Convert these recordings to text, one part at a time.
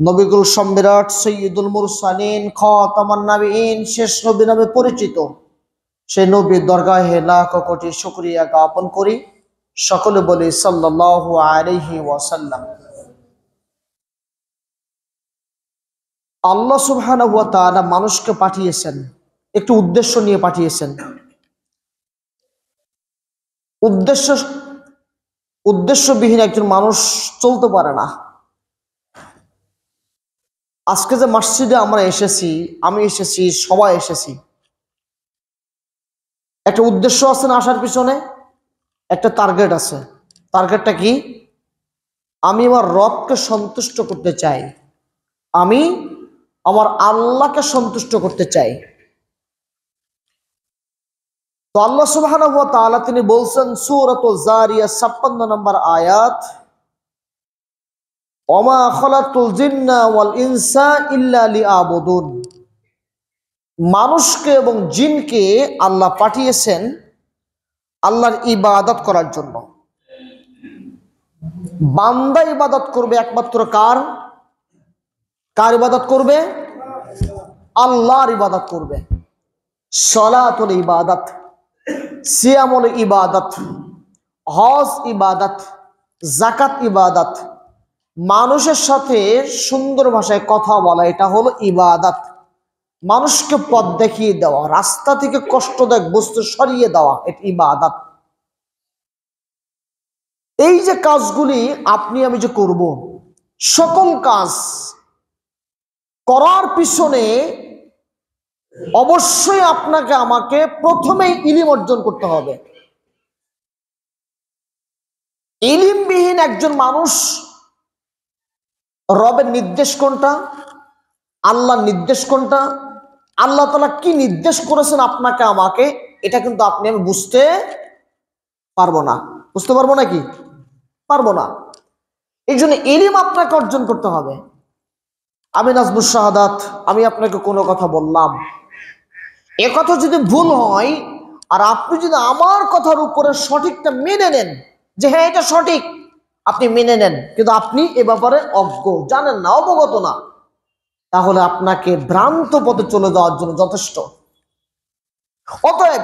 নবিকুল সম্রাট সৈয়দুল মুরসালিন খাতামান নবীন শেষ নবী নামে পরিচিত সেই নবীর দরগাহে লাখ কোটি শুকরিয়া জ্ঞাপন করি। সকলে বলি সাল্লাল্লাহু আলাইহি ওয়াসাল্লাম। আল্লাহ সুবহানাহু ওয়া তাআলা মানুষকে পাঠিয়েছেন, একটু উদ্দেশ্য নিয়ে পাঠিয়েছেন। উদ্দেশ্যবিহীন একজন মানুষ চলতে পারে না। আজকে যে মসজিদে আমরা এসেছি, আমি এসেছি, সবাই এসেছি, একটা উদ্দেশ্য আছে না? আসার পিছনে একটা টার্গেট আছে। টার্গেটটা কি? আমি আমার রবকে সন্তুষ্ট করতে চাই, আমি আমার আল্লাহকে সন্তুষ্ট করতে চাই। তো আল্লাহ সুবহানাহু ওয়া তাআলা তিনি বলছেন সূরাতুল যারিয়াত 56 নম্বর আয়াত, ওমা খালাকতুল জিন্না ওয়াল ইনসা ইল্লা লিয়াবুদুন। মানুষকে এবং জিনকে আল্লাহ পাঠিয়েছেন আল্লাহর ইবাদত করার জন্য। বান্দা ইবাদত করবে একমাত্র কার? কার ইবাদত করবে? আল্লাহর ইবাদত করবে। সালাতুল ইবাদত, সিয়ামুল ইবাদত, হজ ইবাদত, যাকাত ইবাদত, মানুষের সাথে সুন্দর ভাষায় কথা বলা, এটা হলো ইবাদত। মানুষকে পথ দেখিয়ে দেওয়া, রাস্তা থেকে কষ্টদায়ক বস্তু সরিয়ে দেওয়া, এটা ইবাদত। এই যে কাজগুলি আপনি আমি যে করব, সকল কাজ করার পিছনে অবশ্যই আপনাকে আমাকে প্রথমেই ইলম অর্জন করতে হবে। ইলমবিহীন একজন মানুষ রবের নির্দেশ কোনটা, আল্লাহর নির্দেশ কোনটা, আল্লাহ তাআলা কি নির্দেশ করেছেন আপনাকে আমাকে, এটা কিন্তু আপনি আমি বুঝতে পারবো না। বুঝতে পারবো না? কি পারবো না? এই জন্য ইলম আপনাকে অর্জন করতে হবে। আমি নাজমুস শাহাদাত, আমি আপনাকে কোনো কথা বললাম, এ কথা যদি ভুল হয় আর আপনি যদি আমার কথার উপরে সঠিকটা মেনে নেন, যে হ্যাঁ এটা সঠিক, আপনি মেনে নেন, কিন্তু আপনি এ ব্যাপারে অজ্ঞ, জানেন না, অবগত না, তাহলে আপনাকে ভ্রান্ত পথে চলে যাওয়ার জন্য যথেষ্ট। অতএব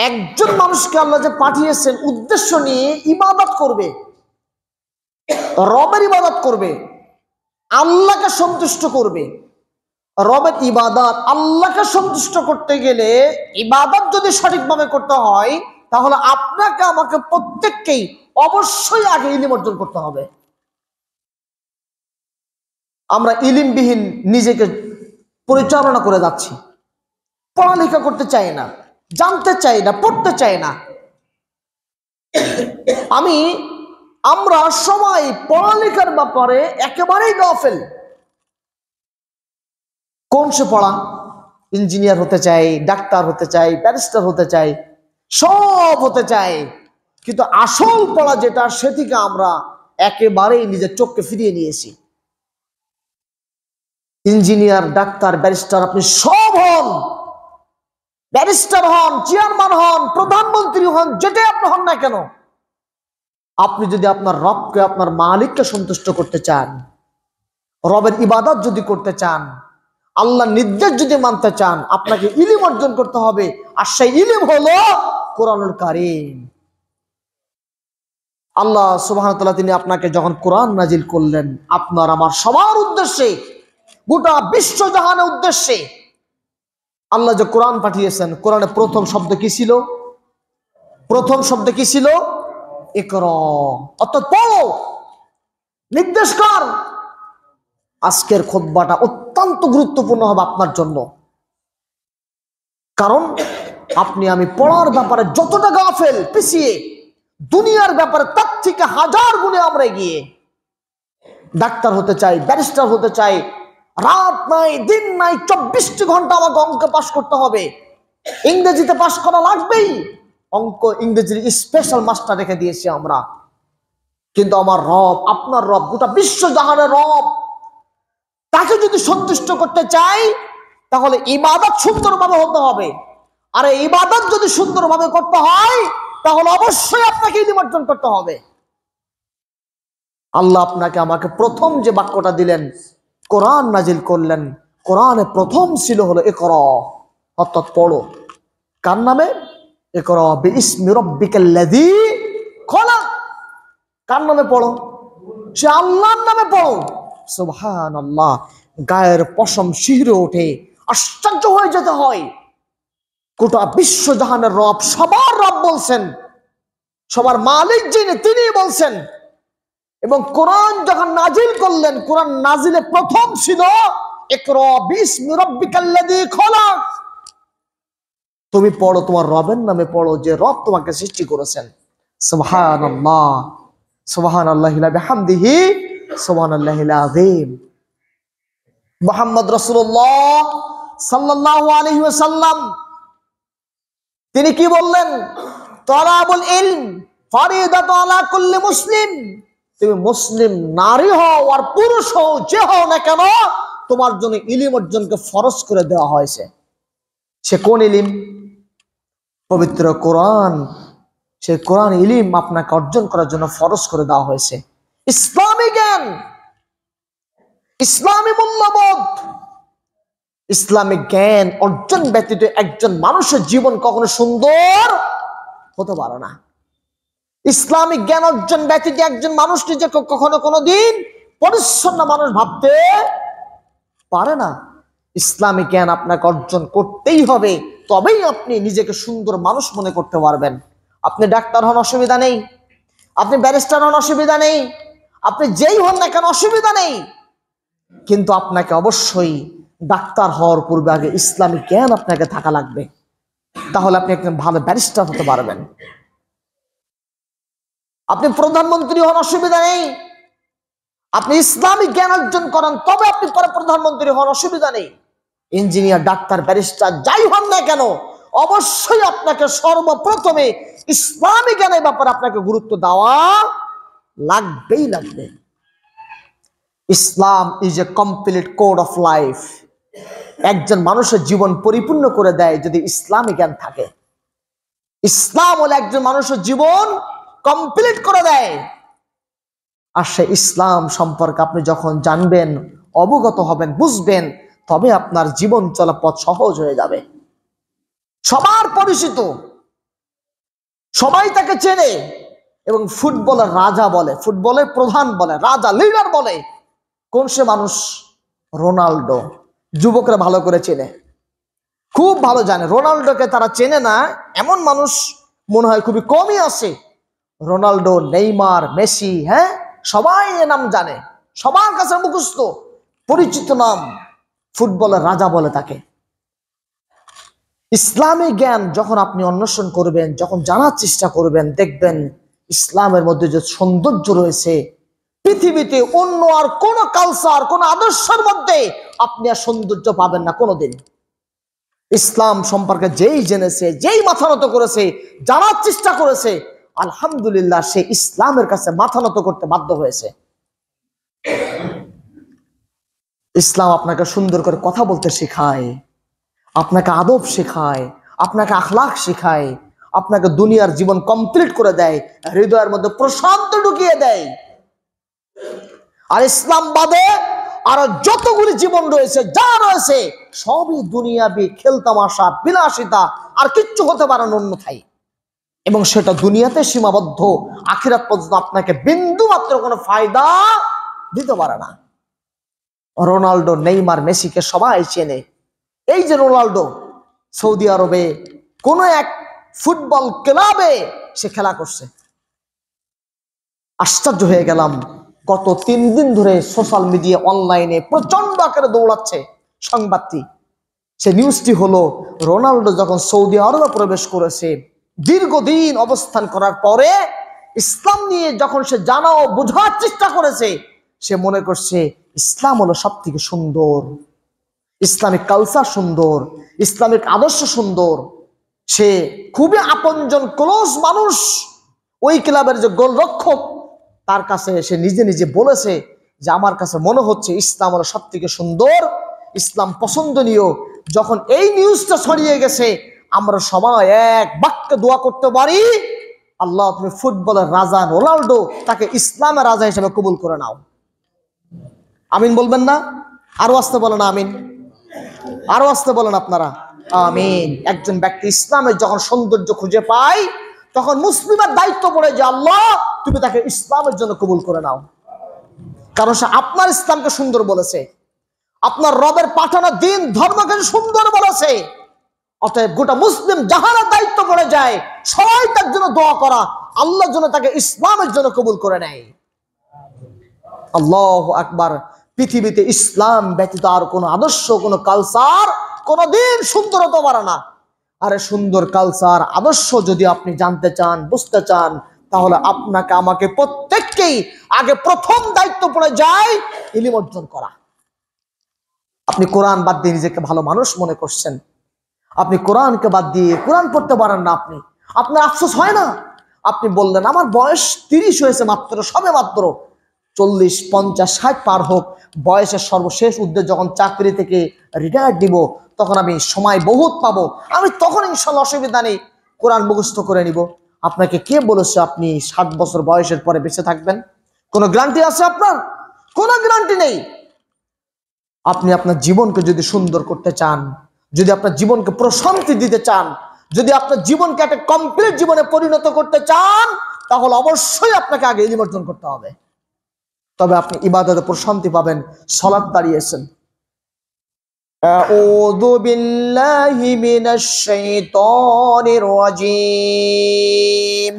একজন মানুষকে আল্লাহ যে পাঠিয়েছেন উদ্দেশ্য নিয়ে ইবাদত করবে, রবের ইবাদত করবে, আল্লাহকে সন্তুষ্ট করবে। রবের ইবাদত, আল্লাহকে সন্তুষ্ট করতে গেলে ইবাদত যদি সঠিকভাবে করতে হয়, তাহলে আপনাকে আমাকে প্রত্যেককেই অবশ্যই আগে ইলম অর্জন করতে হবে। আমরা ইলমবিহীন নিজেকে পরিচালনা করে যাচ্ছি, পড়ালেখা করতে চাই না, জানতে চাই না, পড়তে চাই না। আমরা সবাই পড়ালেখার ব্যাপারে একেবারেই গাফেল। কোন সে পড়া? ইঞ্জিনিয়ার হতে চাই, ডাক্তার হতে চাই, ব্যারিস্টার হতে চাই, সব হতে চাই, কিন্তু আসল পড়া যেটা, সেদিকে আমরা একেবারেই নিজের চোখকে ফিরিয়ে নিয়েছি। ইঞ্জিনিয়ার, ডাক্তার, ব্যারিস্টার, আপনি সব হন, ব্যারিস্টার হন, চেয়ারম্যান হন, প্রধানমন্ত্রী হন, যেটাই আপনি হন না কেন, আপনি যদি আপনার রবকে, আপনার মালিককে সন্তুষ্ট করতে চান, রবের ইবাদত যদি করতে চান, আল্লাহর নির্দেশ যদি মানতে চান, আপনাকে ইলম অর্জন করতে হবে। আর সেই ইলম হলো কোরআনুল কারীম। আল্লাহ সুবহানাহু ওয়া তাআলা তিনি আপনাকে যখন কোরআন নাজিল করলেন আপনার আমার সবার উদ্দেশ্যে, গোটা বিশ্বজাহানের উদ্দেশ্যে আল্লাহ যে কোরআন পাঠিয়েছেন, কোরআনের প্রথম শব্দ কি ছিল? প্রথম শব্দ কি ছিল? ইকরা, অর্থাৎ পড়ো, নির্দেশ কর। আজকের খুতবাটা অত্যন্ত গুরুত্বপূর্ণ হবে আপনার জন্য, কারণ আপনি আমি পড়ার ব্যাপারে যতটা গাফেল, পিছিয়ে, দুনিয়ার ব্যাপারে তার থেকে হাজার গুণে আমরা এগিয়ে। ডাক্তার হতে চাই, ব্যারিস্টার হতে চাই, রাত নাই দিন নাই 24টি ঘন্টা আমাকে অঙ্ক পাস করতে হবে, ইংরেজিতে পাস করা লাগবেই, অঙ্ক ইংরেজির স্পেশাল মাস্টার রেখে দিয়েছি আমরা। কিন্তু আমার রব, আপনার রব, গোটা বিশ্বজাহানের রব, তাকে যদি সন্তুষ্ট করতে চাই তাহলে ইবাদত সুন্দরভাবে হতে হবে। আর এই ইবাদত যদি সুন্দরভাবে করতে হয় তাহলে অবশ্যই আপনাকে ইলম অর্জন করতে হবে। আল্লাহ আপনাকে আমাকে প্রথম যে বাক্যটা দিলেন, কোরআন নাজিল করলেন, কোরআনে প্রথম ছিল হলো ইকরা, অর্থাৎ পড়ো। কার নামে? ইকরা বিইসমি রাব্বিকাল্লাযী খলাক। কার নামে পড়ো? সে আল্লাহর নামে পড়ো। সুবহানাল্লাহ, গায়ের পশম শিহরে ওঠে, আশ্চর্য হয়ে যেতে হয়। গোটা বিশ্ব জাহানের রব, সবার রব বলছেন, সবার মালিক যিনি তিনি বলছেন। এবং কোরআন যখন নাজিল করলেন, কোরআন নাজিলে প্রথম ছিল ইকরা বিইসমি রাব্বিকাল্লাযী খলাক। তুমি পড়ো, তোমার রবের নামে পড়ো, যে রব তোমাকে সৃষ্টি করেছেন। সুবহানাল্লাহ, সুবহানাল্লাহি ওয়া বিহামদিহি, সুবহানাল্লাহিল আযীম। মুহাম্মদ রাসূলুল্লাহ সাল্লাল্লাহু আলাইহি ওয়াসাল্লাম তিনি কি বললেন? তালাবুল ইলম ফারিদাতুন আলা কুল্লি মুসলিম। তুমি মুসলিম নারী হও আর পুরুষ হও, যে হও না কেন, তোমার জন্য ইলম অর্জনকে ফরজ করে দেওয়া হয়েছে। সে কোন ইলম? পবিত্র কোরআন। সেই কোরআন ইলম আপনাকে অর্জন করার জন্য ফরজ করে দেওয়া হয়েছে। ইসলামী জ্ঞান, ইসলামী মূল্যবোধ, ইসলামিক জ্ঞান অর্জন ব্যতীত একজন মানুষের জীবন কখনো সুন্দর হতে পারে না। ইসলামিক জ্ঞান অর্জন ব্যতীত একজন মানুষ নিজেকে কখনো কোনোদিন পরিচ্ছন্ন মানুষ ভাবতে পারে না। ইসলামিক জ্ঞান আপনাকে অর্জন করতেই হবে, তবেই আপনি নিজেকে সুন্দর মানুষ মনে করতে পারবেন। আপনি ডাক্তার হন, অসুবিধা নেই। আপনি ব্যারিস্টার হন, অসুবিধা নেই। আপনি যেই হন না কেন, অসুবিধা নেই। কিন্তু আপনাকে অবশ্যই ডাক্তার হওয়ার পূর্বে আগে ইসলামিক জ্ঞান আপনাকে থাকা লাগবে, তাহলে আপনি একজন ভালো ব্যারিস্টার হতে পারবেন। আপনি প্রধানমন্ত্রী হন, অসুবিধা নেই। আপনি ইসলামিক জ্ঞান অর্জন করেন, তবে আপনি পরে প্রধানমন্ত্রী হন, অসুবিধা নেই। ইঞ্জিনিয়ার, ডাক্তার, ব্যারিস্টার যাই হন না কেন, অবশ্যই আপনাকে সর্বপ্রথমে ইসলামিক জ্ঞানের ব্যাপারে আপনাকে গুরুত্ব দেওয়া লাগবেই লাগবে। Islam is a complete code of life. একজন মানুষের জীবন পরিপূর্ণ করে দেয় যদি ইসলামিক জ্ঞান থাকে। ইসলাম হলো একজন মানুষের জীবন কমপ্লিট করে দেয়। আর সে ইসলাম সম্পর্কে আপনি যখন জানবেন, অবগত হবেন, বুঝবেন, তবে আপনার জীবন চলা পথ সহজ হয়ে যাবে। সবার পরিচিত, সবাই তাকে চেনে এবং ফুটবলের রাজা বলে, ফুটবলের প্রধান বলে, রাজা, লিডার বলে। কোন সে মানুষ? রোনাল্ডো। যুবকরা ভালো করে চেনে, খুব ভালো জানে। রোনাল্ডোকে তারা চেনে না এমন মানুষ মনে হয় খুবই কমই আছে। রোনাল্ডো, নেইমার, মেসি, হ্যাঁ, সবাই এ নাম জানে, সবার কাছে মুখস্থ, পরিচিত নাম। ফুটবলের রাজা বলে তাকে। ইসলামী জ্ঞান যখন আপনি অন্বেষণ করবেন, যখন জানার চেষ্টা করবেন, দেখবেন ইসলামের মধ্যে যে সৌন্দর্য রয়েছে, পৃথিবীতে অন্য আর কোন কালচার, কোন আদর্শের মধ্যে আপনি আর সৌন্দর্য পাবেন না কোনোদিন। ইসলাম সম্পর্কে যেই জেনেছে, যেই মাথা নত করেছে, জানার চেষ্টা করেছে, আলহামদুলিল্লাহ সে ইসলামের কাছে মাথা নত করতে বাধ্য হয়েছে। ইসলাম আপনাকে সুন্দর করে কথা বলতে শেখায়, আপনাকে আদব শেখায়, আপনাকে আখলাক শেখায়, আপনাকে দুনিয়ার জীবন কমপ্লিট করে দেয়, হৃদয়ের মধ্যে প্রশান্ত ঢুকিয়ে দেয়। আর ইসলাম বাদে আরো যতগুলি জীবন রয়েছে, যা রয়েছে, সবই দুনিয়াবি খেলতামাশা, বিলাসিতা, আর কিচ্ছু হতে পারে না অন্যথায়। এবং সেটা দুনিয়াতে সীমাবদ্ধ, আখিরাত পর্যন্ত আপনাকে বিন্দু মাত্র কোনো ফায়দা দিতে পারে না। রোনাল্ডো, নেইমার, মেসিকে সবাই চেনে। এই যে রোনাল্ডো সৌদি আরবে কোন এক ফুটবল ক্লাবে সে খেলা করছে। আশ্চর্য হয়ে গেলাম, গত 3 দিন ধরে সোশ্যাল মিডিয়া, অনলাইনে প্রচন্ড আকারে দৌড়াচ্ছে সংবাদটি। সে নিউজটি হলো, রোনাল্ডো যখন সৌদি আরবে প্রবেশ করেছে, দীর্ঘদিন অবস্থান করার পরে ইসলাম নিয়ে যখন সে জানা ও বোঝার চেষ্টা করেছে, সে মনে করছে ইসলাম হলো সব থেকে সুন্দর, ইসলামিক কালচার সুন্দর, ইসলামিক আদর্শ সুন্দর। সে খুবই আপনজন, ক্লোজ মানুষ, ওই ক্লাবের যে গোলরক্ষক, তার কাছে সে নিজে নিজে বলেছে যে আমার কাছে মনে হচ্ছে ইসলাম হলো সব থেকে সুন্দর, ইসলাম পছন্দনীয়। যখন এই নিউজটা ছড়িয়ে গেছে, আমরা সবাই এক বাক্যে দোয়া করতে পারি, আল্লাহ তুমি ফুটবলের রাজা রোনাল্ডো তাকে ইসলামের রাজা হিসেবে কবুল করে নাও। আমিন বলবেন না? আরো আসতে বলেন আমিন, আরো আসতে বলেন আপনারা আমিন। একজন ব্যক্তি ইসলামের যখন সৌন্দর্য খুঁজে পায় তখন মুসলিমের দায়িত্ব পড়ে যে আল্লাহ তুমি তাকে ইসলামের জন্য কবুল করে নাও, কারণ সে আপনার ইসলামকে সুন্দর বলেছে, আপনার রবের পাঠানো দিন ধর্মকে সুন্দর বলেছে। অতএব গোটা মুসলিম জাহানের দায়িত্ব পড়ে যায় সবাই তার জন্য দোয়া করা, আল্লাহর জন্য তাকে ইসলামের জন্য কবুল করে নেয়। আল্লাহু আকবার। পৃথিবীতে ইসলাম ব্যতীত আর কোনো আদর্শ, কোনো কালচার কোনোদিন সুন্দর হতে পারে না। আরে সুন্দর কালচার আদর্শ যদি আপনি জানতে চান, বুঝতে চান, তাহলে আপনাকে আমাকে প্রত্যেককেই আগে প্রথম দায়িত্ব পড়ে যায় ইলম অর্জন করা। আপনি কোরআন বাদ দিয়ে নিজেকে ভালো মানুষ মনে করছেন, আপনি কোরআনকে বাদ দিয়ে কোরআন পড়তে পারেন না, আপনার আফসোস হয় না? আপনি বললেন আমার বয়স 30 হয়েছে মাত্র, সবে মাত্র 40, 50, 60 পার হোক, বয়সের সর্বশেষ উদ্দেশ্য যখন চাকরি থেকে রিটায়ার দিব তখন আমি সময় বহুত পাবো, আমি তখন ইনশাল্লাহ অসুবিধা নেই কোরআন মুখস্থ করে নিব। আপনাকে কে বলেছে আপনি 60 বছর বয়সের পরে বেঁচে থাকবেন? কোনো গ্যারান্টি আছে আপনার? কোনো গ্যারান্টি নেই। আপনি আপনার জীবনকে যদি সুন্দর করতে চান, যদি আপনার জীবনকে প্রশান্তি দিতে চান, যদি আপনার জীবনকে একটা কমপ্লিট জীবনে পরিণত করতে চান, তাহলে অবশ্যই আপনাকে আগে ইলম অর্জন করতে হবে। তবে আপনি ইবাদতে প্রশান্তি পাবেন। সালাত দাঁড়িয়েছেন, আউযু বিল্লাহি মিনাশ শাইতানির রাজীম,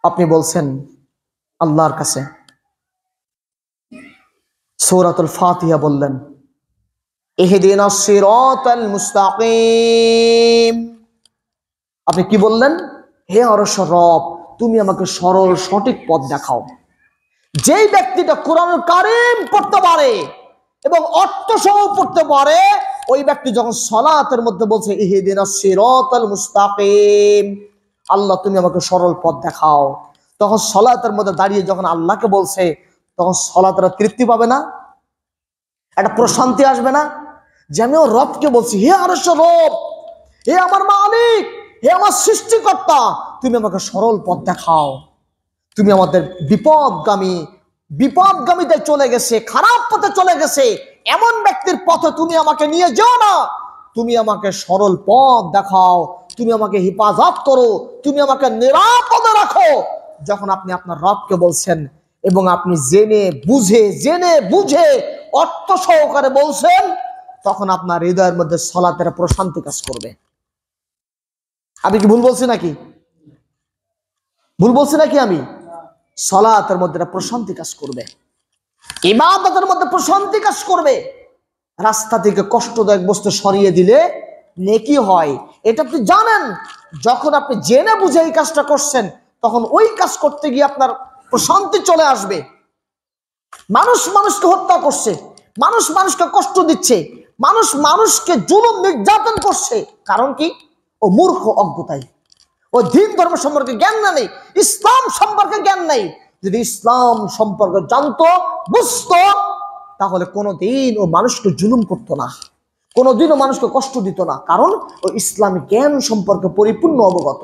আপনি বলছেন আল্লাহর কাছে, সূরাতুল ফাতিহা বললেন, ইহদিনাস সিরাতাল মুস্তাকিম। আপনি কি বললেন? হে অরসর রব, তুমি আমাকে সরল সঠিক পথ দেখাও। যেই ব্যক্তিটা কোরআনুল কারীম পড়তে পারে এবং অর্থ সহ পড়তে পারে, ওই ব্যক্তি যখন সালাতের মধ্যে বলছে ইহদিনাস সিরাতাল মুস্তাকিম, আল্লাহ তুমি আমাকে সরল পথ দেখাও, তখন সালাতের মধ্যে দাঁড়িয়ে যখন আল্লাহকে বলছে, তখন সালাতের তৃপ্তি পাবে না? একটা প্রশান্তি আসবে না? যে আমি ওর রবকে বলছি, হে আরশের রব, হে আমার মালিক, হে আমার সৃষ্টিকর্তা, তুমি আমাকে সরল পথ দেখাও। তুমি আমাদের বিপদগামীতে চলে গেছে, খারাপ পথে চলে গেছে এমন ব্যক্তির পথে তুমি আমাকে নিয়ে যাও না, তুমি আমাকে সরল পথ দেখাও, তুমি আমাকে হেফাজত করো, তুমি আমাকে নিরাপদে রাখো। যখন আপনি আপনার রবকে বলছেন এবং আপনি জেনে বুঝে অর্থ সহকারে বলছেন, তখন আপনার হৃদয়ের মধ্যে সালাতের প্রশান্তি কাজ করবে। আমি কি ভুল বলছি নাকি? ভুল বলছি নাকি? আমি সালাতের মধ্যে প্রশান্তি কাজ করবে, ইবাদতের মধ্যে প্রশান্তি কাজ করবে। রাস্তা থেকে কষ্টদায়ক বস্তু সরিয়ে দিলে নেকি হয়, এটা আপনি জানেন। যখন আপনি জেনে বুঝে এই কাজটা করছেন, তখন ওই কাজ করতে গিয়ে আপনার প্রশান্তি চলে আসবে। মানুষ মানুষকে হত্যা করছে, মানুষ মানুষকে কষ্ট দিচ্ছে, মানুষ মানুষকে জুলুম নির্যাতন করছে, কারণ কি? ও মূর্খ, অজ্ঞতাই। ও দিন ধর্ম সম্পর্কে জ্ঞান নেই, ইসলাম সম্পর্কে জ্ঞান নেই। যদি ইসলাম সম্পর্কে জানতো, বুঝতো, তাহলে কোনোদিন ও মানুষকে জুলুম করতো না, কোনোদিনও মানুষকে কষ্ট দিত না, কারণ ও ইসলামী জ্ঞান সম্পর্কে পরিপূর্ণ অবগত।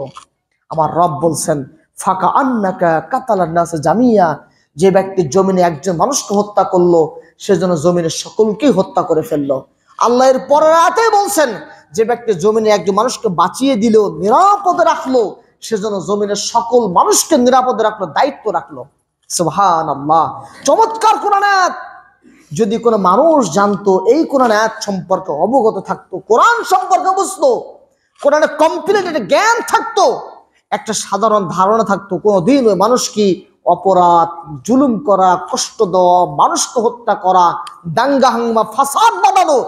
আমার রব বলছেন, ফাকা আন্নাকা কাতালান নাস জামিয়া, যে ব্যক্তি জমিনে একজন মানুষকে হত্যা করলো, সেজন্য জমিনের সকলকেই হত্যা করে ফেললো। আল্লাহ এর পরের আয়াতে বলছেন, যে ব্যক্তি জমিনে একজন মানুষকে বাঁচিয়ে দিল, নিরাপদে রাখলো, সেজন্য জমিনের সকল মানুষকে নিরাপদে রাখলো, দায়িত্ব রাখলো। সুবহানাল্লাহ, চমৎকার কোরআন আয়াত। যদি কোনো মানুষ জানতো, এই কোরআন আয়াত সম্পর্কে অবগত থাকতো, কোরআন সম্পর্কে বুঝতো, কোরআনে কমপ্লিট একটা জ্ঞান থাকতো, একটা সাধারণ ধারণা থাকতো, কোনোদিন ওই মানুষ কি অপরাধ, জুলুম করা, কষ্ট দেওয়া, মানুষকে হত্যা করা, দাঙ্গা হাঙ্গামা, ফাসাদ বানানো,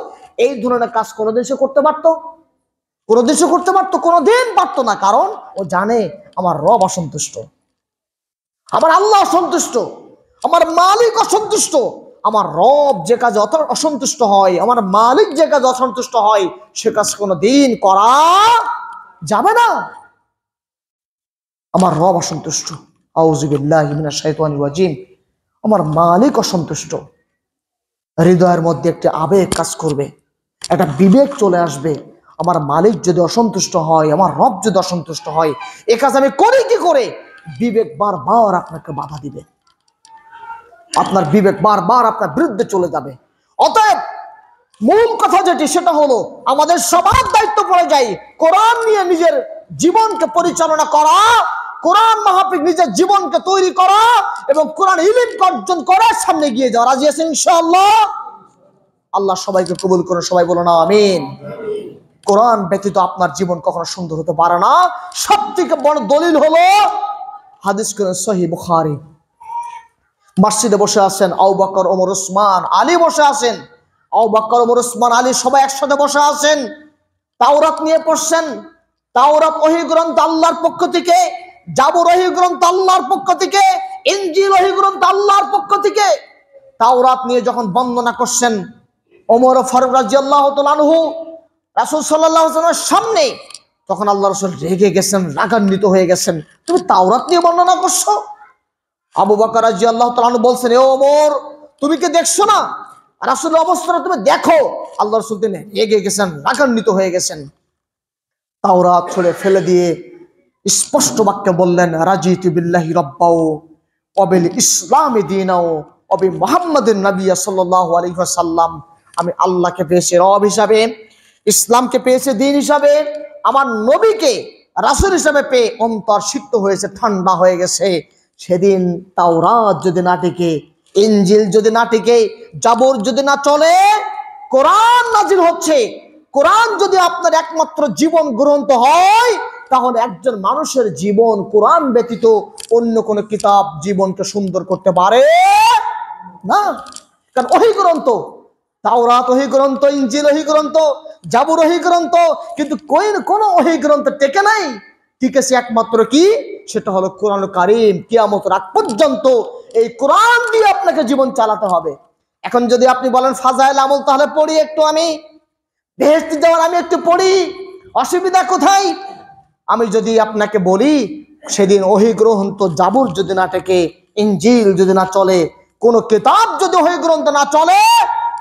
এই ধরনের কাজ কোনোদিন সে করতে পারতো? কোনোদিন সে করতে পারতো? কোনোদিন পারতো না। কারণ ও জানে আমার রব অসন্তুষ্ট, আমার আল্লাহ অসন্তুষ্ট, আমার মালিক অসন্তুষ্ট। আমার রব যে কাজে অসন্তুষ্ট হয়, আমার মালিক যে কাজে অসন্তুষ্ট হয়, সে কাজ কোনোদিন করা যাবে না। আমার রব অসন্তুষ্ট, আউযু বিল্লাহি মিনাশ শাইতানির রাজিম, আমার মালিক অসন্তুষ্ট। হৃদয়ের মধ্যে একটা আবেগ কাজ করবে, একটা বিবেক চলে আসবে। আমার মালিক যদি অসন্তুষ্ট হয়, আমার রব যদি অসন্তুষ্ট হয়, এ কাজ আমি করি কি করে? বিবেক বারবার আপনাকে বাধা দিবে, আপনার বিবেক বারবার আপনার বিরুদ্ধে চলে যাবে। অতএব মূল কথা যেটি, সেটা হলো আমাদের সবার দায়িত্ব পড়ে যায় কোরআন নিয়ে নিজের জীবনকে পরিচালনা করা, কোরআন মাহফিল নিজের জীবনকে তৈরি করা এবং কোরআন ইলম অর্জন করার সামনে গিয়ে যাওয়া। রাজি আছেন ইনশাআল্লাহ? আল্লাহ সবাইকে কবুল করে, সবাই বলো না আমিন। কোরআন ব্যতীত আপনার জীবন কখনো সুন্দর হতে পারে না। সবথেকে বড় দলিল হলো হাদিস কোরআন সহিহ বুখারী। মসজিদে বসে আছেন আবু বকর, ওমর, উসমান, আলী বসে আছেন। আবু বকর, ওমর, উসমান, আলী সবাই একসাথে বসে আছেন, তাওরাত নিয়ে পড়ছেন। তাওরাত ওহী গ্রন্থ আল্লাহর পক্ষ থেকে, জাবুর ওহী গ্রন্থ আল্লাহর পক্ষ থেকে, ইনজিল ওহী গ্রন্থ আল্লাহর পক্ষ থেকে। তাওরাত নিয়ে যখন বর্ণনা করছেন ওমর ফারুক রাদিয়াল্লাহু তাআলা আনহু রাসূল সাল্লাল্লাহু আলাইহি ওয়াসাল্লামের সামনে, তখন আল্লাহ রাসূল রেগে গেছেন, রাগান্বিত হয়ে গেছেন, তুমি তাওরাত নিয়ে বর্ণনা করছো? আবু বকর রাদিয়াল্লাহু তাআলা আনহু বলছেন, এ ওমর, তুমি কি দেখছো না রাসূলের অবস্থাটা? তুমি দেখো। আল্লাহ রাসূল তিনি রেগে গেছেন, রাগান্বিত হয়ে গেছেন। তাওরাত ছুঁড়ে ফেলে দিয়ে স্পষ্ট বাক্যে বললেন, রাজিতু বিল্লাহি রাব্বাও ওয়া বিল ইসলামি দীনাও ওয়া বি মুহাম্মাদিন নাবিয়্যা সাল্লাল্লাহু আলাইহি ওয়াসাল্লাম। আমি আল্লাহকে পেয়েছি রব হিসাবে, ইসলামকে পেয়েছি দ্বীন হিসাবে, আমার নবীকে রাসূল হিসাবে পেয়ে অন্তর সিক্ত হয়েছে, ঠান্ডা হয়ে গেছে। সেদিন তাওরাত যদি না টিকে, ইনজিল যদি না টিকে, জাবর যদি না চলে, কোরআন নাজিল হচ্ছে, কোরআন যদি আপনার একমাত্র জীবন গ্রন্থ হয়, তাহলে একজন মানুষের জীবন কোরআন ব্যতীত অন্য কোন কিতাব জীবনকে সুন্দর করতে পারে না। কারণ ওহী গ্রন্থ, তাওরাত ওহী গ্রন্থ, ইনজিল ওহী গ্রন্থ, জাবুর ওহী গ্রন্থ, কিন্তু কোন ওহী গ্রন্থ টেকে নাই। টিকেছে একমাত্র কি? সেটা হলো কোরআনুল কারীম। কিয়ামতের আগ পর্যন্ত এই কোরআন দিয়ে আপনাকে জীবন চালাতে হবে। এখন যদি আপনি বলেন ফাজাইল আমল, তাহলে পড়ি একটু, আমি বেহেশতে যাওয়ার আমি একটু পড়ি, অসুবিধা কোথায়? আমি যদি আপনাকে বলি সেদিন ওহী গ্রন্থ জাবুর যদি না টেকে, ইনজিল যদি না চলে, কোন কিতাব যদি ওহী গ্রন্থ না চলে,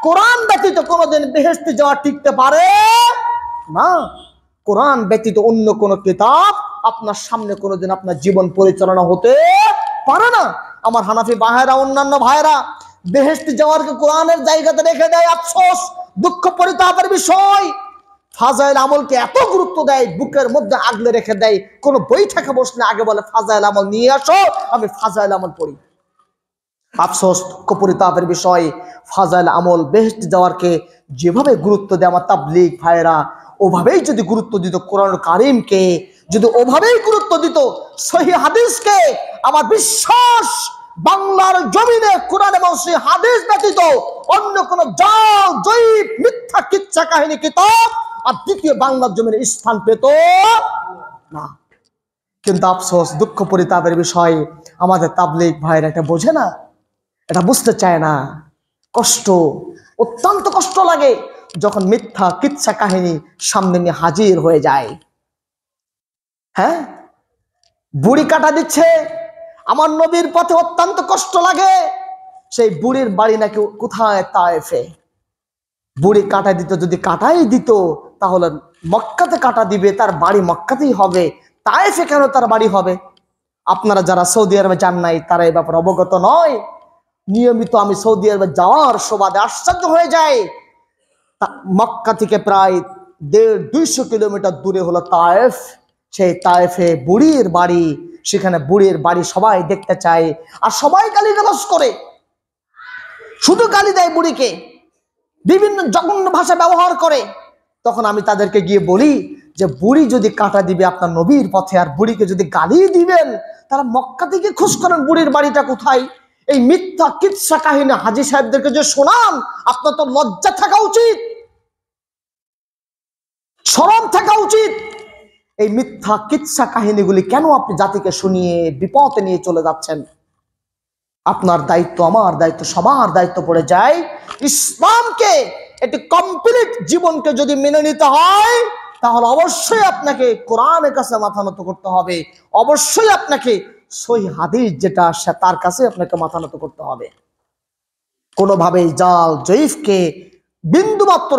কোরআন ব্যতীত কোনোদিন বেহেশতে যাওয়া টিকতে পারে না। কোরআন ব্যতীত অন্য কোন কিতাব আপনার সামনে কোনোদিন আপনার জীবন পরিচালনা হতে পারে না। আমার হানাফি ভাইরা, অন্যান্য ভাইরা বেহেশতে যাওয়ারকে কোরআনের জায়গাতে রেখে দেয়। আফসোস, দুঃখ, পরিতাপের বিষয়। ফাজাইল আমলকে এত গুরুত্ব দেয়, বুকের মধ্যে আগলে রেখে দেয়। কোন বই থেকে বসলে আগে বলে ফাজাইল আমল নিয়ে আসো, আমি ফাজাইল আমল পড়ি। আফসোস, দুঃখ, পরিতাপের বিষয়। ফাজাইল আমল বেহেশতে যাওয়ারকে যেভাবে গুরুত্ব দেয় আমার তাবলীগ ভাইরা, ওভাবেই যদি গুরুত্ব দিত কোরআনুল কারীমকে, যদি ওভাবেই গুরুত্ব দিত সহিহ হাদিসকে, আমার বিশ্বাস বাংলার জমিনে কোরআন এবং সহিহ হাদিস ব্যতীত অন্য কোন জাল, জয়ীফ, মিথ্যা, কিচ্ছা কাহিনী কিতাব আর দ্বিতীয় বাংলার জমিনে স্থান পেত না। কিন্তু আফসোস, দুঃখ, পরিতাপের বিষয়, আমাদের তাবলীগ ভাইরা এটা বোঝে না, এটা বুঝতে চায় না। কষ্ট, অত্যন্ত কষ্ট লাগে যখন মিথ্যা, কিচ্ছা কাহিনী সামনে নিয়ে হাজির হয়ে যায়। হ্যাঁ, বুড়ি কাটা দিচ্ছে আমার নবীর পথে, অত্যন্ত কষ্ট লাগে। সেই বুড়ির বাড়ি নাকি কোথায়? তায়েফে। বুড়ি কাটা দিত, যদি কাটাই দিত তাহলে মক্কাতে কাটা দিবে, তার বাড়ি মক্কাতেই হবে, তায়েফে কেন তার বাড়ি হবে? আপনারা যারা সৌদি আরবে যান নাই তারা এই ব্যাপারে অবগত নয়। নিয়মিত আমি সৌদি আরবে যাওয়ার সুবাদে আশ্চর্য হয়ে যায়। মক্কা থেকে প্রায় 150-200 কিলোমিটার দূরে হলো তায়েফ। সেই তায়েফে বুড়ির বাড়ি, সেখানে বুড়ির বাড়ি সবাই দেখতে চায়, আর সবাই গালিগালাজ করে, শুধু গালি দেয় বুড়িকে, বিভিন্ন জঘন্য ভাষা ব্যবহার করে। তখন আমি তাদেরকে গিয়ে বলি যে বুড়ি যদি কাটা দিবে আপনার নবীর পথে, আর বুড়িকে যদি গালি দিবেন, তারা মক্কা থেকে খোঁজ করেন বুড়ির বাড়িটা কোথায়। এই মিথ্যা, কিচ্ছা কাহিনী হাজী সাহেবদেরকে যে শোনান, আপনার তো লজ্জা থাকা উচিত, শরম থাকা উচিত। এই মিথ্যা, কিচ্ছা কাহিনীগুলি কেন আপনি জাতিকে শুনিয়ে বিপদে নিয়ে চলে যাচ্ছেন? আপনার দায়িত্ব, আমার দায়িত্ব, সবার দায়িত্ব পড়ে যায় ইসলামকে, একটি কমপ্লিট জীবনকে যদি মেনে নিতে হয়, তাহলে অবশ্যই আপনাকে কোরআনের কাছে মাথা নত করতে হবে। অবশ্যই আপনাকে সহিহ হাদিস যেটা আসে তার কাছে আপনাকে মাথা নত করতে হবে। কোনোভাবেই জাল, জয়ীফকে বিন্দুমাত্র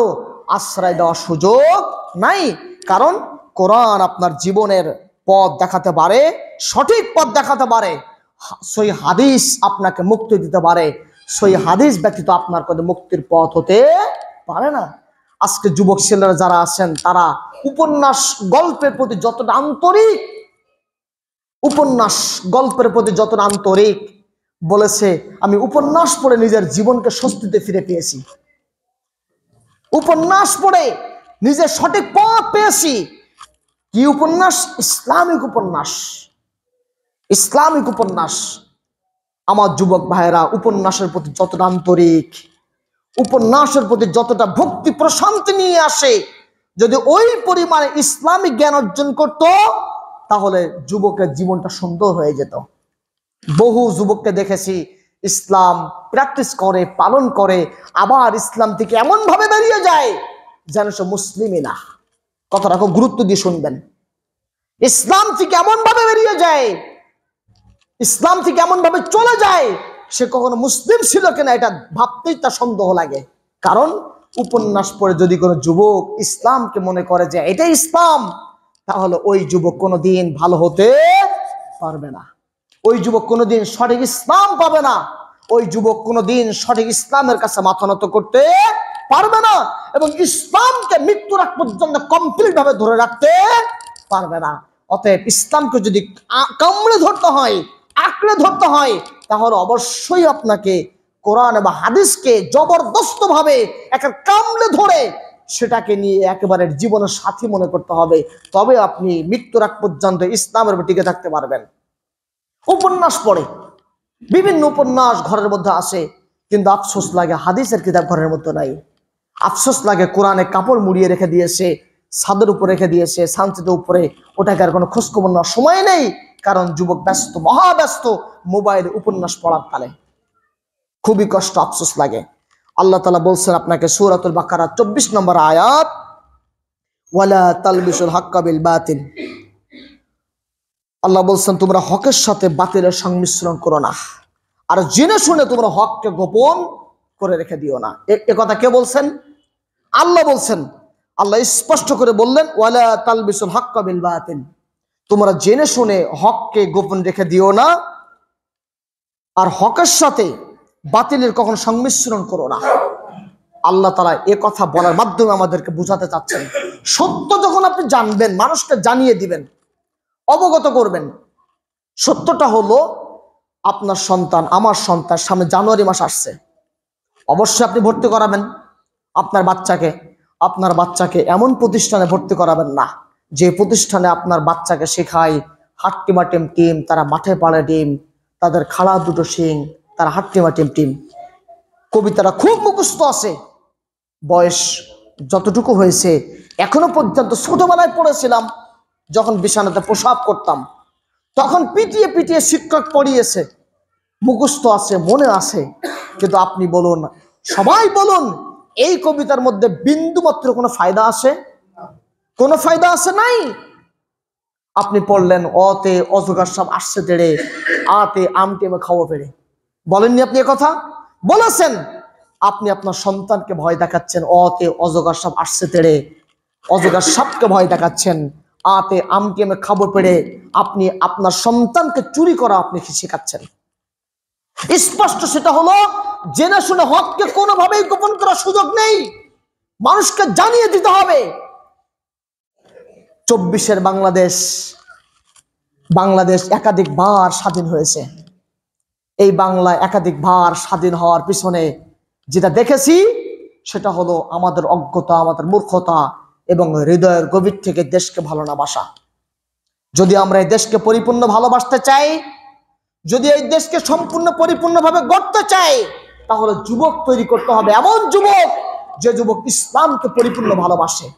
আশ্রয় দেওয়ার সুযোগ নাই। কারণ কোরআন আপনার জীবনের পথ দেখাতে পারে, সঠিক পথ দেখাতে পারে। সই হাদিস আপনাকে মুক্তি দিতে পারে, সই হাদিস ব্যতীত আপনার কোনো মুক্তির পথ হতে পারে না। আজকে যুবক ছেলেরা যারা আছেন তারা উপন্যাস গল্পের প্রতি যতটা আন্তরিক, উপন্যাস গল্পের প্রতি যতটা আন্তরিক, বলেছে আমি উপন্যাস পড়ে নিজের জীবনকে স্বস্তিতে ফিরে পেয়েছি, উপন্যাস পড়ে নিজের সঠিক পথ পেয়েছি। কি উপন্যাস? ইসলামিক উপন্যাস, ইসলামিক উপন্যাস। আমার যুবক ভাইয়েরা, উপন্যাসের প্রতি যতটা আন্তরিক, উপন্যাসের প্রতি যতটা ভক্তি প্রশান্তি নিয়ে আসে, যদি ওই পরিমাণে ইসলামিক জ্ঞান অর্জন করত, তাহলে যুবকের জীবনটা সুন্দর হয়ে যেত। বহু যুবককে দেখেছি ইসলাম প্র্যাকটিস করে, পালন করে, আবার ইসলাম থেকে এমন ভাবে বেরিয়ে যায় যেন সে মুসলিমই না। কথাটা খুব গুরুত্ব দিয়ে শুনবেন। ইসলাম থেকে এমন ভাবে বেরিয়ে যায়, ইসলাম থেকে এমন ভাবে চলে যায়, সে কখনো মুসলিম ছিল কিনা এটা ভাবতেই তার সন্দেহ লাগে। কারণ উপন্যাস পড়ে যদি কোনো যুবক ইসলামকে মনে করে যে এটাই ইসলাম, তাহলে ওই যুবক কোনোদিন ভালো হতে পারবে না, ওই যুবক কোনোদিন সঠিক ইসলাম পাবে না, ওই যুবক কোনোদিন সঠিক ইসলামের কাছে মাথা নত করতে পারবে না, এবং ইসলামকে মৃত্যুর আগ পর্যন্ত কমপ্লিট ভাবে ধরে রাখতে পারবে না। অতএব ইসলামকে যদি কামড়ে ধরতে হয়, আঁকড়ে ধরতে হয়, তাহলে অবশ্যই আপনাকে কোরআন বা হাদিসকে জবরদস্ত ভাবে একটা কামড়ে ধরে সেটাকে নিয়ে একেবারে জীবনের সাথী মনে করতে হবে। তবে আপনি মৃত্যুর আগ পর্যন্ত ইসলামের উপর টিকে থাকতে পারবেন। উপন্যাস পড়ে, বিভিন্ন উপন্যাস ঘরের মধ্যে আসে, কিন্তু আফসোস লাগে হাদিসের কিতাব ঘরের মধ্যে নাই। আফসোস লাগে কোরআনে কাপড় মুড়িয়ে রেখে দিয়েছে, ছাদের উপর রেখে দিয়েছে, সানসেটের উপরে, ওটাকে আর কোনো খোঁজখবর নেওয়ার সময় নেই। কারণ যুবক ব্যস্ত, মহাব্যস্ত মোবাইল উপন্যাস পড়ার তালে। খুবই কষ্ট, আফসোস লাগে। আল্লাহ তাআলা বলছেন আপনাকে সূরাতুল বাকারা 24 নম্বর আয়াত, ওয়ালা তালবিসুল হাক্কা বিল বাতিল। আল্লাহ বলছেন তোমরা হকের সাথে বাতিলের সংমিশ্রণ করো না, আর জেনে শুনে তোমরা হককে গোপন করে রেখে দিও না। এ কথা কে বলছেন? আল্লাহ বলছেন। আল্লাহ স্পষ্ট করে বললেন ওয়ালা তালবিসুল হাক্কা বিল বাতিল, তোমরা জেনে শুনে হককে গোপন রেখে দিও না, আর হকের সাথে বাতিলের কখনো সংমিশ্রণ করো না। আল্লাহ তাআলা এ কথা বলার মাধ্যমে আমাদেরকে বুঝাতে চাচ্ছেন, সত্য যখন আপনি জানবেন, মানুষকে জানিয়ে দিবেন, অবগত করবেন। সত্যটা হলো আপনার সন্তান, আমার সন্তান, সামনে জানুয়ারি মাস আসছে, অবশ্যই আপনি ভর্তি করাবেন আপনার বাচ্চাকে। আপনার বাচ্চাকে এমন প্রতিষ্ঠানে ভর্তি করাবেন না যে প্রতিষ্ঠানে আপনার বাচ্চাকে শেখায় হাট্টিমাটিম টিম, তারা মাঠে পাড়ে টিম, তাদের খাড়া দুটো শিং, তারা হাট্টিমাটিম টিম। কবিতারা খুব মুখস্থ আছে, বয়স যতটুকু হয়েছে, এখনো পর্যন্ত ছোটবেলায় পড়েছিলাম, যখন বিছানাতে প্রসাব করতাম তখন পিটিয়ে পিটিয়ে শিক্ষক পড়িয়েছে, মুখস্থ আছে, মনে আছে। কিন্তু আপনি বলুন, সবাই বলুন, এই কবিতার মধ্যে বিন্দু মাত্র কোনো ফায়দা আছে? কোনো ফায়দা আছে? নাই। আপনি পড়লেন অতে অজগার সাপ আসছে তেড়ে, আতে আমটি আমি খাওয়া পেড়ে। বলেননি আপনি এ কথা? বলেছেন। আপনি আপনার সন্তানকে ভয় দেখাচ্ছেন, অতে অজগার সাপ আসছে তেড়ে, অজগার সাপকে ভয় দেখাচ্ছেন, আতে আমটি আমি খাবো পেড়ে। আপনি আপনার সন্তানকে চুরি করা আপনি শেখাচ্ছেন। স্পষ্ট সেটা হলো জেনে শুনে হককে কোনোভাবেই গোপন করার সুযোগ নেই, মানুষকে জানিয়ে দিতে হবে। 24-এর বাংলাদেশ একাধিকবার স্বাধীন হয়েছে। এই বাংলা একাধিকবার স্বাধীন হওয়ার পিছনে যেটা দেখেছি সেটা হলো আমাদের অজ্ঞতা, আমাদের মূর্খতা এবং হৃদয়ের গভীর থেকে দেশকে ভালো না বাসা। যদি আমরা এই দেশকে পরিপূর্ণ ভালোবাসতে চাই, যদি এই দেশকে সম্পূর্ণ পরিপূর্ণভাবে গড়তে চাই, তাহলে যুবক তৈরি করতে হবে, এমন যুবক যে যুবক ইসলামকে পরিপূর্ণ ভালোবাসে।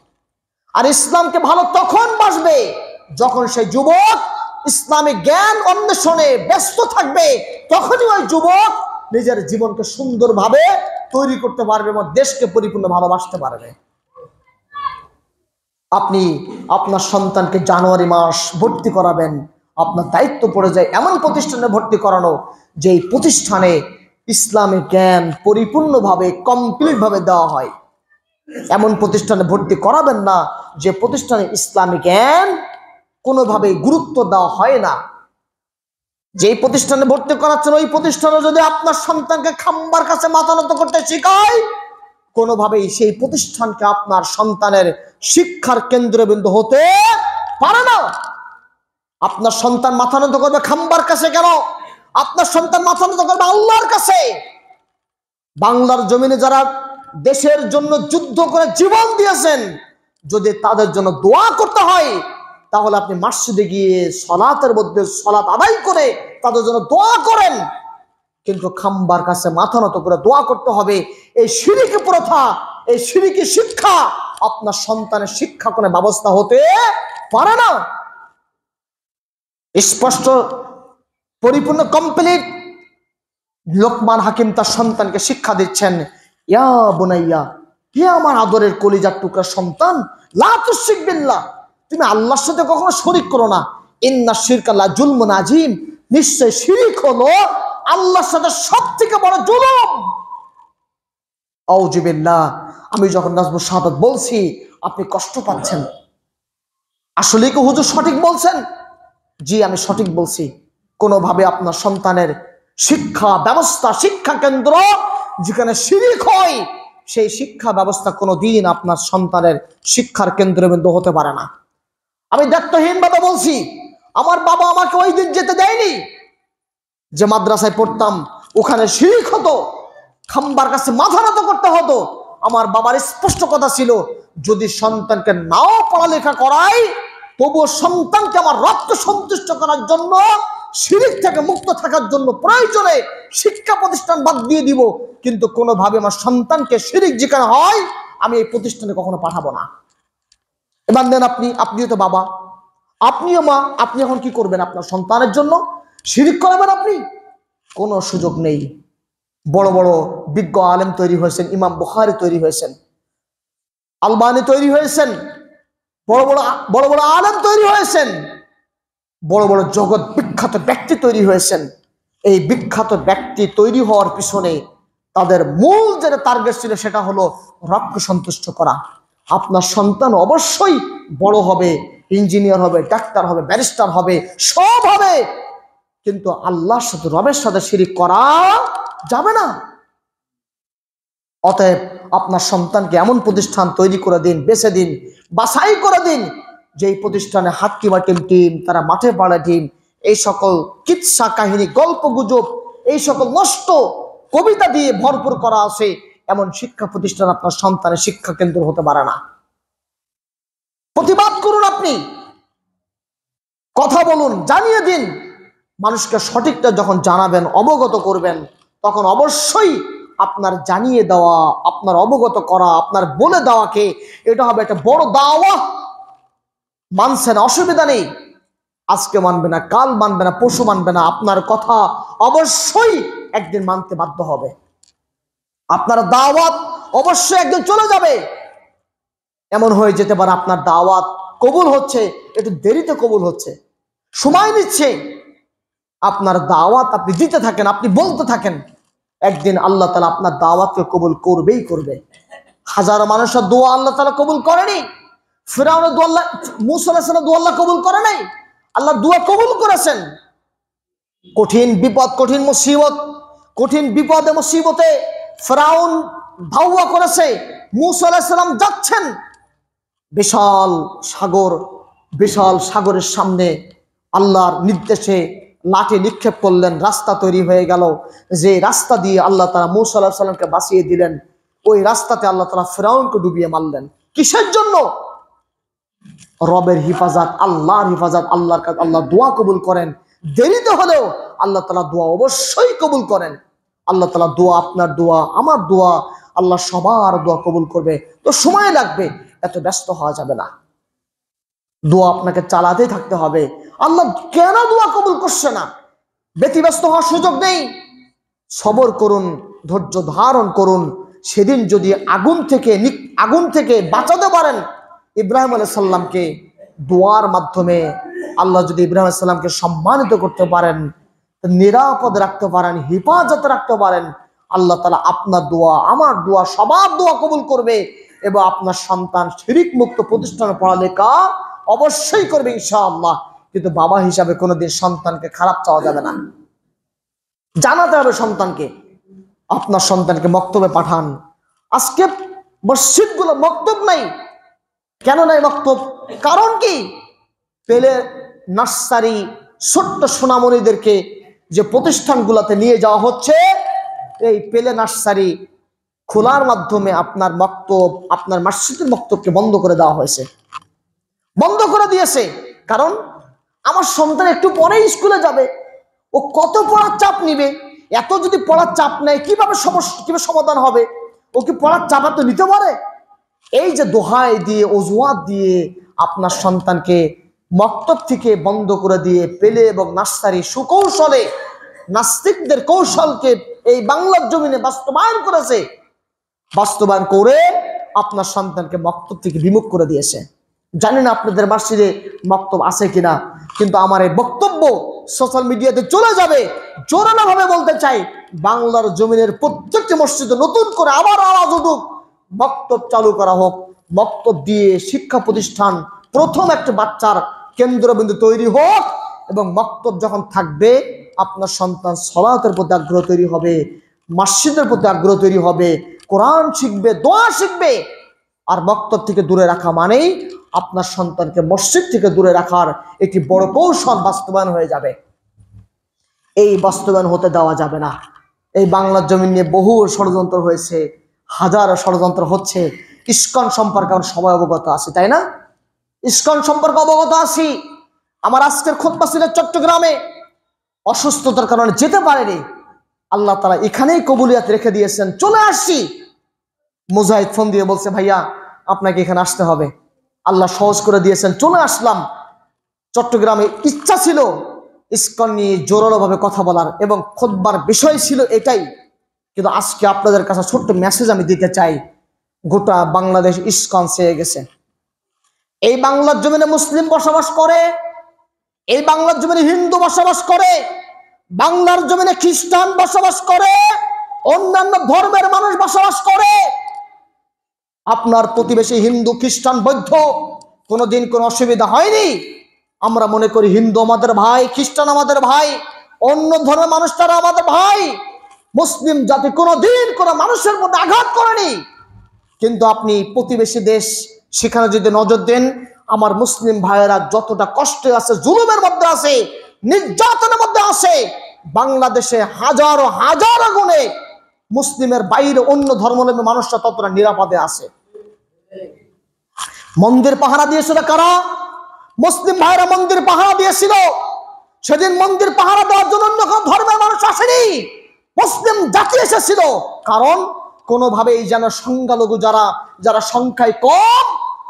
আর ইসলামকে ভালো তখন বাসবে যখন সেই যুবক ইসলামিক জ্ঞান অন্বেষণে ব্যস্ত থাকবে, তখনই ওই যুবক নিজের জীবনকে সুন্দরভাবে তৈরি করতে পারবে এবং দেশকে পরিপূর্ণ ভালোবাসতে পারবে। আপনি আপনার সন্তানকে জানুয়ারি মাস ভর্তি করাবেন, আপনার দায়িত্ব পড়ে যায় এমন প্রতিষ্ঠানে ভর্তি করানো যেই প্রতিষ্ঠানে ইসলামিক জ্ঞান পরিপূর্ণভাবে কমপ্লিট ভাবে দেওয়া হয়। এমন প্রতিষ্ঠানে ভর্তি করাবেন না যে প্রতিষ্ঠানে ইসলামী জ্ঞান কোনোভাবে গুরুত্ব দেওয়া হয় না। যেই প্রতিষ্ঠানে ভর্তি করাচ্ছেন ওই প্রতিষ্ঠানে যদি আপনার সন্তানকে খাম্বার কাছে মাথা নত করতে শেখায়, কোনোভাবেই সেই প্রতিষ্ঠানকে আপনার সন্তানের শিক্ষার কেন্দ্রবিন্দু হতে পারে না। আপনার সন্তান মাথা নত করবে খাম্বার কাছে কেন? আপনার সন্তান মাথা নত করবে আল্লাহর কাছে। বাংলার জমিনে যারা দেশের জন্য যুদ্ধ করে জীবন দিয়েছেন, যদি তাদের জন্য দোয়া করতে হয় তাহলে আপনি মসজিদে গিয়ে সালাতের মধ্যে সালাত আদায় করে তাদের জন্য দোয়া করেন। কিন্তু খাম্বার কাছে মাথা নত করে দোয়া করতে হবে, এই শিরকি প্রথা, এই শিরকি শিক্ষা আপনার সন্তানের শিক্ষা কোনো ব্যবস্থা হতে পারে না। স্পষ্ট পরিপূর্ণ কমপ্লিট লোকমান হাকিম তার সন্তানকে শিক্ষা দিচ্ছেন, ইয়া বুনাইয়া, হে আমার আদরের কলিজার টুকরা সন্তান, লা তুশরিক বিল্লাহ, তুমি আল্লাহর সাথে কখনো শরীক করো না। ইন্না শিরকা লা যুলমুন আযীম, নিশ্চয় শিরক হলো আল্লাহর সাথে সবথেকে বড় জুলুম। আউযু বিল্লাহ। আমি যখন নাজমুস শাহাদাত বলছি আপনি কষ্ট পাচ্ছেন, আসলে কি হুজুর সঠিক বলছেন? জি, আমি সঠিক বলছি। কোনোভাবে আপনার সন্তানের শিক্ষা ব্যবস্থা, শিক্ষা কেন্দ্র যেখানে শিরক হয়, সেই শিক্ষা ব্যবস্থা কোনোদিন আপনার সন্তানের শিক্ষার কেন্দ্রবিন্দু হতে পারে না। আমি দায়িত্বহীন ভাবে বলছি, আমার বাবা আমাকে ওই দিন যেতে দেয়নি যে মাদ্রাসায় পড়তাম ওখানে শিরক হতো, খাম্বার কাছে মাথা নত করতে হতো। আমার বাবার স্পষ্ট কথা ছিল, যদি সন্তানকে নাও পড়ালেখা করাই তবুও সন্তানকে আমার রক্ত সন্তুষ্ট করার জন্য, শিরক থেকে মুক্ত থাকার জন্য প্রয়োজনে শিক্ষা প্রতিষ্ঠান বাদ দিয়ে দিব, কিন্তু কোনোভাবে আমার সন্তানকে শিরক যেখানে হয় আমি এই প্রতিষ্ঠানে কখনো পাঠাবো না। এবার দেন আপনিও তো বাবা, আপনিও মা, আপনি এখন কি করবেন? আপনার সন্তানের জন্য শিরক করাবেন আপনি? কোনো সুযোগ নেই। বড় বড় বিজ্ঞ আলেম তৈরি হয়েছেন, ইমাম বুখারী তৈরি হয়েছেন, আলবানী তৈরি হয়েছেন, বড় বড় আলেম তৈরি হয়েছেন, বড় বড় জগৎ বিখ্যাত ব্যক্তি তৈরি হয়েছেন। এই বিখ্যাত ব্যক্তি তৈরি হওয়ার পিছনে তাদের মূল যেটা টার্গেট ছিল সেটা হলো রক্ত সন্তুষ্ট করা। আপনার সন্তান অবশ্যই বড় হবে, ইঞ্জিনিয়ার হবে, ডাক্তার হবে, ব্যারিস্টার হবে, সব হবে, কিন্তু আল্লাহর সাথে, রবের সাথে শিরক করা যাবে না। অতএব আপনার সন্তানকে এমন প্রতিষ্ঠান তৈরি করে দিন, বেছে দিন, বাছাই করে দিন, যেই প্রতিষ্ঠানে হাক্কিমা টিম, তারা মাঠে পাড়া টিম, এই সকল কিচ্ছা কাহিনী, গল্প গুজব, এই সকল নষ্ট কবিতা দিয়ে ভরপুর করা আছে, এমন শিক্ষা প্রতিষ্ঠান আপনার সন্তানের শিক্ষা কেন্দ্র হতে পারে না। প্রতিবাদ করুন, আপনি কথা বলুন, জানিয়ে দিন। মানুষকে সঠিকটা যখন জানাবেন, অবগত করবেন, তখন অবশ্যই আপনার জানিয়ে দেওয়া, আপনার অবগত করা, আপনার বলে দেওয়াকে এটা হবে একটা বড় দাওয়া। মানছে না, অসুবিধা নেই, আজকে মানবে না, কাল মানবে না, পরশু মানবে না, আপনার কথা অবশ্যই একদিন মানতে বাধ্য হবে। আপনার দাওয়াত অবশ্যই একদিন চলে যাবে। এমন হয়ে যেতে পারে আপনার দাওয়াত কবুল হচ্ছে, একটু দেরিতে কবুল হচ্ছে, সময় নিচ্ছে। আপনার দাওয়াত আপনি দিতে থাকেন, আপনি বলতে থাকেন, একদিন আল্লাহ তাআলা আপনার দাওয়াতকে কবুল করবেই করবে। হাজারো মানুষের দোয়া আল্লাহ তাআলা কবুল করেনি। ফিরআউনের দোয়া আল্লাহ, মূসা আলাইহিস সালামের দোয়া আল্লাহ কবুল করে নাই, আল্লাহ দোয়া কবুল করেছেন। কঠিন বিপদ, কঠিন মুসিবত, কঠিন বিপদে মুসিবতে ফিরআউন ধাওয়া করেছে, মূসা আলাইহিস সালাম যাচ্ছেন বিশাল সাগর, বিশাল সাগরের সামনে আল্লাহর নির্দেশে লাঠি নিক্ষেপ করলেন, রাস্তা তৈরি হয়ে গেল। যে রাস্তা দিয়ে আল্লাহ তাআলা মূসা আলাইহিস সালামকে বাঁচিয়ে দিলেন, ওই রাস্তাতে আল্লাহ তাআলা ফিরআউনকে ডুবিয়ে মারলেন। কিসের জন্য? রবের হিফাজত, আল্লাহর হিফাজত। আল্লাহর কাছে আল্লাহ দোয়া কবুল করেন, দেরিতে হলেও আল্লাহ তাআলা দোয়া অবশ্যই কবুল করেন। আল্লাহ তাআলা দোয়া, আপনার দোয়া, আমার দোয়া, আল্লাহ সবার দোয়া কবুল করবে। তো সময় লাগবে, এত ব্যস্ত হওয়া যাবে না, দোয়া আপনাকে চালাতেই থাকতে হবে। আল্লাহ কেন দোয়া কবুল করছে না? ব্যতিব্যস্ত হওয়ার সুযোগ নেই। সবর করুন, ধৈর্য ধারণ করুন। সেদিন যদি আগুন থেকে বাঁচাতে পারেন, ইব্রাহিম আলাইহিস সালামকে দোয়ার মাধ্যমে আল্লাহ যদি ইব্রাহিম আলাইহিস সালামকে সম্মানিত করতে পারেন, নিরাপদ রাখতে পারেন, হিফাজত রাখতে পারেন, আল্লাহ তাআলা আপনার দোয়া, আমার দোয়া, সবার দোয়া কবুল করবে। এবং আপনার সন্তান শিরিক মুক্ত প্রতিষ্ঠানে পড়ালেখা অবশ্যই করবে ইনশাআল্লাহ। কিন্তু বাবা হিসাবে কোনোদিন সন্তানকে খারাপ চাওয়া যাবে না। জানাতে হবে সন্তানকে, আপনার সন্তানকে মক্তবে পাঠান। আজকে মসজিদগুলো মক্তব নাই, কেন নাই মক্তব? কারণ কি? পেলে নার্সারি ছোট্ট সোনামণিদেরকে যে প্রতিষ্ঠানগুলোতে নিয়ে যাওয়া হচ্ছে, এই পেলে নার্সারি খোলার মাধ্যমে আপনার মক্তব, আপনার মসজিদের মক্তবকে বন্ধ করে দেওয়া হয়েছে, বন্ধ করে দিয়েছে। কারণ আমার সন্তান একটু পরেই স্কুলে যাবে, ও কত পড়ার চাপ নিবে? এত যদি পড়ার চাপ নেয় কিভাবে সমাধান হবে? ও কি পড়ার চাপ তো নিতে পারে? এই যে দোহাই দিয়ে, অজুহাত দিয়ে আপনার সন্তানকে মক্তব থেকে বন্ধ করে দিয়ে পেলে এবং নার্সারি সুকৌশলে নাস্তিকদের কৌশলকে এই বাংলার জমিনে বাস্তবায়ন করেছে, বাস্তবায়ন করে আপনার সন্তানকে মক্তব থেকে বিমুখ করে দিয়েছে। জানি না আপনাদের মসজিদে মক্তব আছে কিনা, কিন্তু আমার এই বক্তব্য সোশ্যাল মিডিয়াতে চলে যাবে। জোরালো ভাবে বলতে চাই, বাংলার জমিনের প্রত্যেকটি মসজিদে নতুন করে আবার আওয়াজ উঠুক, মক্তব চালু করা হোক। মক্তব দিয়ে শিক্ষা প্রতিষ্ঠান প্রথম একটা বাচ্চার কেন্দ্রবিন্দু তৈরি হোক, এবং মক্তব যখন থাকবে আপনার সন্তান সালাতের প্রতি আগ্রহ তৈরি হবে, মসজিদের প্রতি আগ্রহ তৈরি হবে, কোরআন শিখবে, দোয়া শিখবে। আর মক্তব থেকে দূরে রাখা মানেই আপনার সন্তানকে মসজিদ থেকে দূরে রাখার একটি বড় কৌশল বাস্তবায়ন হয়ে যাবে। এই বাস্তবায়ন হতে দেওয়া যাবে না। এই বাংলার জমিন নিয়ে বহু ষড়যন্ত্র হয়েছে, হাজারো ষড়যন্ত্র হচ্ছে। ইসকন সম্পর্কে আমরা সবাই অবগত আছি, তাই না? ইসকন সম্পর্কে অবগত আছি। আমার আজকের খুতবা ছিল চট্টগ্রামে, অসুস্থতার কারণে যেতে পারেনি। আল্লাহ তাআলা এখানেই কবুলিয়াত রেখে দিয়েছেন, চলে আসছি। মুজাহিদ ফোন দিয়ে বলছে, ভাইয়া আপনাকে এখানে আসতে হবে। আল্লাহ সহজ করে দিয়েছেন, চলে আসলাম চট্টগ্রামে। ইচ্ছা ছিল ইসকন নিয়ে জোরালো ভাবে কথা বলার, এবং খুতবার বিষয় ছিল এটাই। কিন্তু আজকে আপনাদের কাছে ছোট্ট মেসেজ আমি দিতে চাই, গোটা বাংলাদেশ ইসকন চেয়ে গেছে। এই বাংলার জমিনে মুসলিম বসবাস করে, এই বাংলার জমিনে হিন্দু বসবাস করে, বাংলার জমিনে খ্রিস্টান বসবাস করে, অন্যান্য ধর্মের মানুষ বসবাস করে। আপনার প্রতিবেশী হিন্দু, খ্রিস্টান, বৌদ্ধ, কোনোদিন কোনো অসুবিধা হয়নি। আমরা মনে করি হিন্দু আমাদের ভাই, খ্রিস্টান আমাদের ভাই, অন্য ধর্মের মানুষটারা আমাদের ভাই। মুসলিম জাতি কোনোদিন কোনো মানুষের মধ্যে আঘাত করেনি। কিন্তু আপনি প্রতিবেশী দেশ, সেখানে যদি নজর দেন, আমার মুসলিম ভাইয়েরা যতটা কষ্টে আছে, জুলুমের মধ্যে আছে, নির্যাতনের মধ্যে আছে, বাংলাদেশে হাজারো হাজারো গুণে মুসলিমের বাইরে অন্য ধর্মাবলম্বী মানুষরা ততটা নিরাপদে আছে। মন্দির পাহারা দিয়েছিল কারা? মুসলিম ভাইরা মন্দির পাহারা দিয়েছিল। সেদিন মন্দির পাহারা দেওয়ার জন্য অন্য কোন ধর্মের মানুষ আসেনি, মুসলিম জাতি এসেছিল। কারণ কোনোভাবেই যেন সংখ্যালঘু যারা সংখ্যায় কম,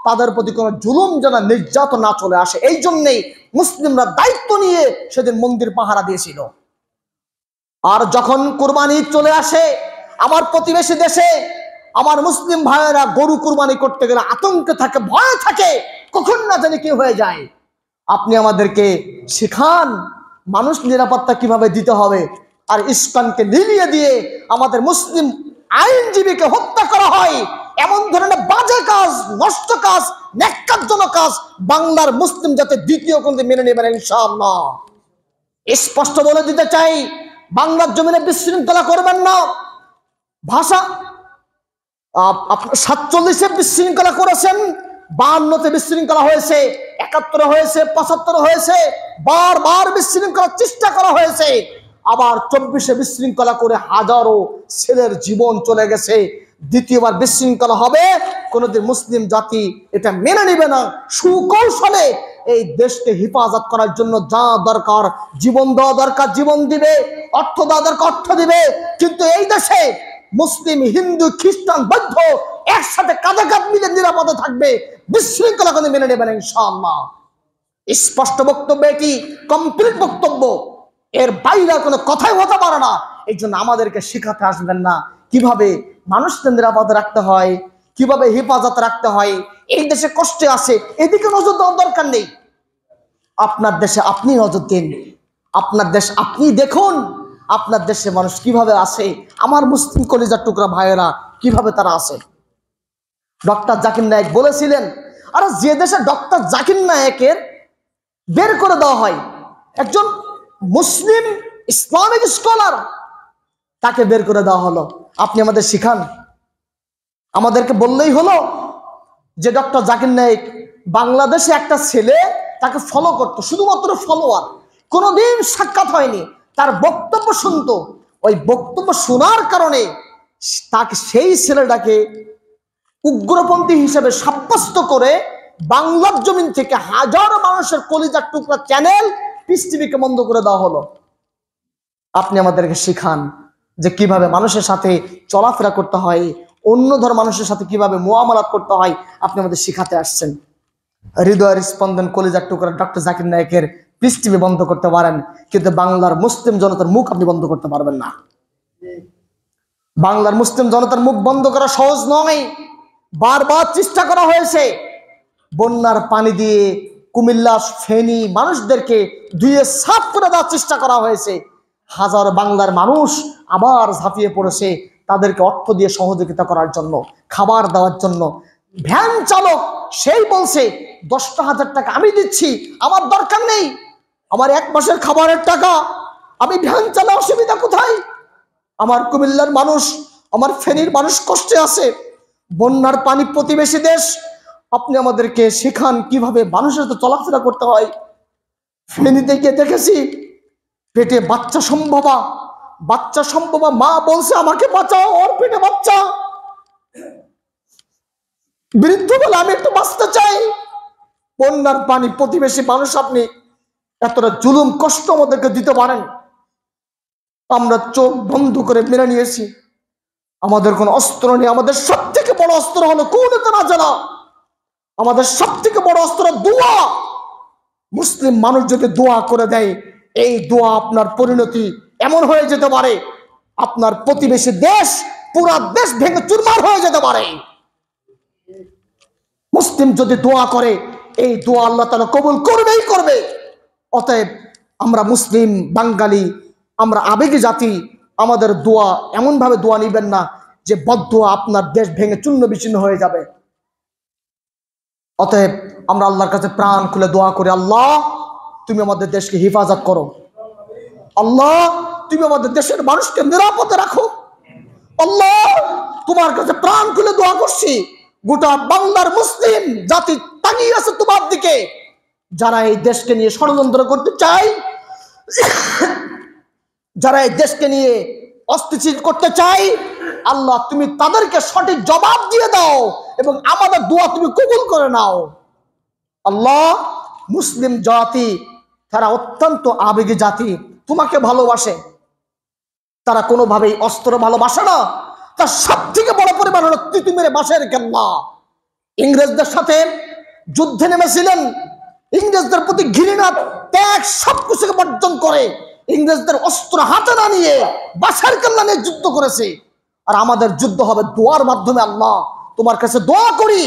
তাদের প্রতি কোনো জুলুম যেন, নির্যাতন না চলে আসে। এই জন্যই মুসলিমরা দায়িত্ব নিয়ে সেদিন মন্দির পাহারা দিয়েছিল। আর যখন কুরবানি চলে আসে, আমার প্রতিবেশী দেশে আমার মুসলিম ভাইয়েরা গরু কুরবানি করতে গেলে আতঙ্কে থাকে, ভয়ে থাকে, কখন না জানি কি হয়ে যায়। আপনি আমাদেরকে শেখান মানুষ নিরাপত্তা কিভাবে দিতে হবে। আর ইসকনকে নিলিয়ে দিয়ে আমাদের মুসলিম আইনজীবীকে হত্যা করা হয়, এমন ধরনের বাজে কাজ, নষ্ট কাজ, ন্যাক্কারজনক কাজ বাংলার মুসলিম জাতি দ্বিতীয় কোনদিন মেনে নেবেন ইনশাআল্লাহ। স্পষ্ট বলে দিতে চাই, বাংলার জমিনে বিশৃঙ্খলা করবেন না। ভাষা 47-এ বিশৃঙ্খলা করেছেন, 52-তে বিশৃঙ্খলা হয়েছে, 71 হয়েছে, 75 হয়েছে, বারবার বিশৃঙ্খলার চেষ্টা করা হয়েছে। আবার 24-এ বিশৃঙ্খলা করে হাজারো ছেলের জীবন চলে গেছে। দ্বিতীয়বার বিশৃঙ্খলা হবে, কোনোদিন মুসলিম জাতি এটা মেনে নেবে না। সুকৌশলে এই দেশকে হেফাজত করার জন্য যা দরকার, জীবন দেওয়া দরকার জীবন দিবে, অর্থ দেওয়া দরকার অর্থ দিবে। কিন্তু এই দেশে মুসলিম, হিন্দু, খ্রিস্টান, বৌদ্ধ একসাথে কাঁধে কাঁধ মিলে নিরাপদে থাকবে, বিশৃঙ্খলা কোনো মেনে নেবে না ইনশাআল্লাহ। স্পষ্ট বক্তব্য, এটি কমপ্লিট বক্তব্য, এর বাইরে কোনো কথাই হতে পারে না। এই জন্য আমাদেরকে শিখাতে আসবেন না কিভাবে মানুষকে নিরাপদে রাখতে হয়, কিভাবে হেফাজত রাখতে হয়। এই দেশে কষ্টে আছে, এদিকে নজর দেওয়ার দরকার নেই। আপনার দেশে আপনি নজর দিন, আপনার দেশ আপনি দেখুন, আপনার দেশে মানুষ কিভাবে আছে, আমার মুসলিম কলিজার টুকরা ভাইয়েরা কিভাবে তারা আছে। ডক্টর জাকির নায়েক বলেছিলেন, আর যে দেশে ডক্টর জাকির নায়েকের বের করে দেওয়া হয়, একজন মুসলিম ইসলামিক স্কলার, তাকে বের করে দেওয়া হলো। আপনি আমাদের শিখান, আমাদেরকে বললেই হলো যে ডক্টর জাকির নায়েক বাংলাদেশে একটা ছেলে তাকে ফলো করতো, শুধুমাত্র ফলোয়ার, কোনোদিন সাক্ষাৎ হয়নি, তার বক্তব্য শুনতো। ওই বক্তব্য শোনার কারণে তাকে, সেই ছেলেটাকে উগ্রপন্থী হিসেবে সাব্যস্ত করে বাংলার জমিন থেকে হাজারো মানুষের কলিজার টুকরা চ্যানেল পিস টিভিকে বন্ধ করে দেওয়া হলো। আপনি আমাদেরকে শিখান যে কিভাবে মানুষের সাথে চলাফেরা করতে হয়, অন্য ধর্মের মানুষের সাথে কিভাবে মুআমালাত করতে হয়, আপনি আমাদের শিখাতে আসছেন। হৃদয়ের স্পন্দন কলিজার টুকরা ডক্টর জাকির নায়েকের পিস টিভি বন্ধ করতে পারেন, কিন্তু বাংলার মুসলিম জনতার মুখ আপনি বন্ধ করতে পারবেন না। বাংলার মুসলিম জনতার মুখ বন্ধ করা সহজ নয়, বারবার চেষ্টা করা হয়েছে। বন্যার পানি দিয়ে কুমিল্লা, ফেনী মানুষদেরকে ধুয়ে সাফ করে দেওয়ার চেষ্টা করা হয়েছে। হাজার বাংলার মানুষ আবার ঝাঁপিয়ে পড়েছে তাদেরকে অর্থ দিয়ে সহযোগিতা করার জন্য, খাবার দেওয়ার জন্য। ভ্যান চালক সেই বলছে 10,000 টাকা আমি দিচ্ছি, আমার দরকার নেই, আমার 1 মাসের খাবারের টাকা, আমি ভ্যান চালা, অসুবিধা কোথায়? আমার কুমিল্লার মানুষ, আমার ফেনীর মানুষ কষ্টে আছে, বন্যার পানি প্রতিবেশী দেশ। আপনি আমাদেরকে শেখান কিভাবে মানুষের সাথে চলাফেরা করতে হয়। ফেনীতে গিয়ে দেখেছি পেটে বাচ্চা সম্ভবা মা বলছে আমাকে বাঁচাও, ওর পেটে বাচ্চা, বৃদ্ধ বলে আমি একটু বাঁচতে চাই। বন্যার পানি প্রতিবেশী মানুষ, আপনি এতটা জুলুম কষ্ট আমাদেরকে দিতে পারেন? আমরা চোখ বন্ধ করে মেনে নিয়েছি। আমাদের কোনো অস্ত্র নেই, আমাদের সব থেকে বড় অস্ত্র হলো কুনুত না জানা, আমাদের সব থেকে বড় অস্ত্র দোয়া। মুসলিম মানুষ যদি দোয়া করে দেয়, এই দোয়া আপনার পরিণতি এমন হয়ে যেতে পারে, আপনার প্রতিবেশী দেশ, পুরা দেশ ভেঙে চুরমার হয়ে যেতে পারে। মুসলিম যদি দোয়া করে, এই দোয়া আল্লাহ তাআলা কবুল করবেই করবে। অতএব আমরা মুসলিম বাঙালি, আমরা আবেগী জাতি, আমাদের দোয়া এমন ভাবে দোয়া নিবেন না যে বদদোয়া আপনার দেশ ভেঙে চূর্ণ বিচ্ছিন্ন হয়ে যাবে। অতএব আমরা আল্লাহর কাছে প্রাণ খুলে দোয়া করি, আল্লাহ তুমি আমাদের দেশকে হেফাজত করো, আল্লাহ তুমি আমাদের দেশের মানুষকে নিরাপদে রাখো। আল্লাহ তোমার কাছে প্রাণ খুলে দোয়া করছি, গোটা বাংলার মুসলিম জাতি তাকিয়ে আছে তোমার দিকে। যারা এই দেশকে নিয়ে ষড়যন্ত্র করতে চায়, যারা এই দেশকে নিয়ে অস্থিতিশীল করতে চায়, আল্লাহ তুমি তাদেরকে সঠিক জবাব দিয়ে দাও এবং আমাদের দোয়া তুমি কবুল করে নাও। আল্লাহ মুসলিম জাতি তারা অত্যন্ত আবেগী জাতি, তোমাকে ভালোবাসে, তারা কোনোভাবেই অস্ত্র ভালোবাসে না। তার সব থেকে বড় পরিমাণ হলো তিতুমিরে বাঁশের কেল্লা। ইংরেজদের সাথে যুদ্ধে নেমেছিলেন, ইংরেজদের প্রতি ঘৃণা ত্যাগ সবকিছুকে বর্জন করে ইংরেজদের অস্ত্র হাতে না নিয়ে বাঁশের কেল্লা নিয়ে যুদ্ধ করেছে। আর আমাদের যুদ্ধ হবে দোয়ার মাধ্যমে। আল্লাহ তোমার কাছে দোয়া করি,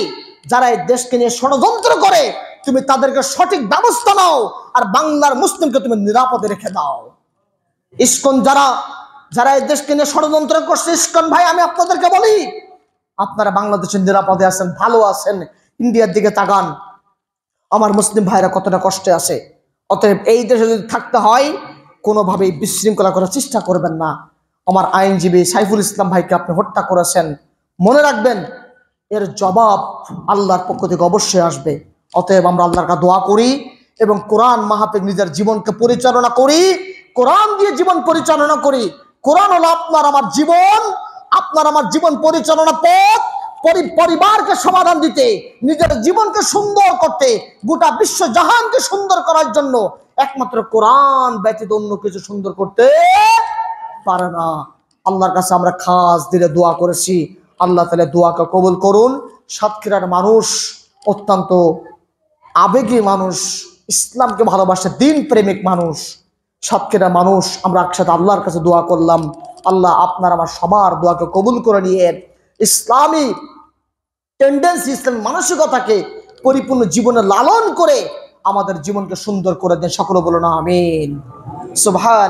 যারা এই দেশকে নিয়ে ষড়যন্ত্র করে তুমি তাদেরকে সঠিক ব্যবস্থা নাও, আর বাংলার মুসলিমকে তুমি নিরাপদে রেখে দাও। ইসকন যারা এই দেশকে নিয়ে ষড়যন্ত্র করছে, ইসকন ভাই আমি আপনাদেরকে বলি, আপনারা বাংলাদেশের নিরাপদে আছেন, ভালো আছেন, ইন্ডিয়ার দিকে তাকান, আমার মুসলিম ভাইরা কতটা কষ্টে আছে। অতএব এই দেশে যদি থাকতে হয় কোনোভাবেই বিশৃঙ্খলা করার চেষ্টা করবেন না। আমার আইনজীবী সাইফুল ইসলাম ভাইকে আপনি হত্যা করেছেন, মনে রাখবেন এর জবাব আল্লাহর পক্ষ থেকে অবশ্যই আসবে। অতএব আমরা আল্লাহর কাছে দোয়া করি এবং কোরআন মাহফিল নিজের জীবনকে পরিচালনা করি, কোরআন দিয়ে জীবন পরিচালনা করি। কোরআন হলো আপনার আমার জীবন, আপনার আমার জীবন পরিচালনা পথ। পরিবারকে সমাধান দিতে, নিজের জীবনকে সুন্দর করতে, গোটা বিশ্ব জাহানকে সুন্দর করার জন্য একমাত্র কোরআন ব্যতীত অন্য কিছু সুন্দর করতে পারে না। আল্লাহর কাছে আমরা খাস দিলে দোয়া করেছি, আল্লাহ তাআলা দোয়াকে কবুল করুন। সাতক্ষীরার মানুষ অত্যন্ত আবেগী মানুষ, ইসলামকে ভালোবাসে, দিন প্রেমিক মানুষ। সাতক্ষীরার মানুষ আমরা একসাথে আল্লাহর কাছে দোয়া করলাম, আল্লাহ আপনার আমার সবার দোয়াকে কবুল করে নিয়ে ইসলামী টেন্ডেন্সি, ইসলামী মানসিকতাকে পরিপূর্ণ জীবনে লালন করে আমাদের জীবনকে সুন্দর করে দেন। সকলে বলুন আমিন। সুবহান।